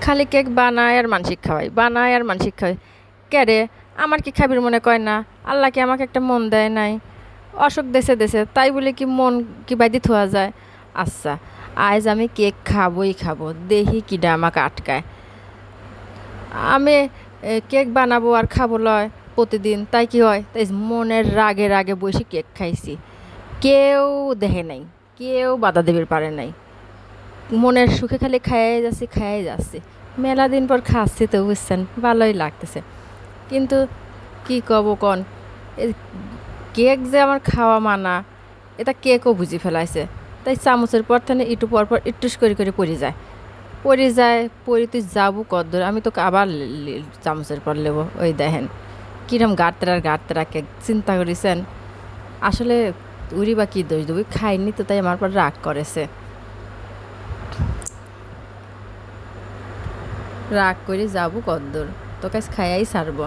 খালি কেক বানায় আর মানসিক খাওয়াই, বানায় আর মানসিক খাওয়াই। কে রে, আমার কি খাবির মনে কয় না? আল্লাহ কি আমাকে একটা মন দেয় নাই? অসুখ দেশে দেশে, তাই বলে কি মন কি বাইদি থোয়া যায়? আচ্ছা, আজ আমি কেক খাবোই খাবো, দেখি কিডা আমাকে আটকায়। আমি কেক বানাবো আর খাবো লয় প্রতিদিন, তাই কি হয়? তাই মনের রাগে রাগে বসে কেক খাইছি, কেউ দেখে নাই, কেউ বাধা দেবে পারে নাই। মনের সুখে খালি খাইয়াই যাচ্ছি, খাইয়াই যাচ্ছি। মেলা দিন পর খাচ্ছি তো, বুঝছেন, ভালোই লাগতেছে। কিন্তু কি কব কন, এই কেক যে আমার খাওয়া মানা, এটা কেকও বুঝি ফেলাইছে। তাই চামচের পর থেকে একটু পর পর ইটুস করে করে পড়ে যায়, পড়ে যায়। পড়ে তুই যাবো কদ্দূর, আমি তোকে আবার চামচের পর নেবো। ওই দেখেন কিরম গাড়তেরা কেক, চিন্তা করেছেন? আসলে উড়ি বা কী দোষ দেবো, খাইনি তো তাই আমার পর রাগ করেছে। রাগ করে যাবো কদ্দূর, তোকে খাইয়াই ছাড়বো।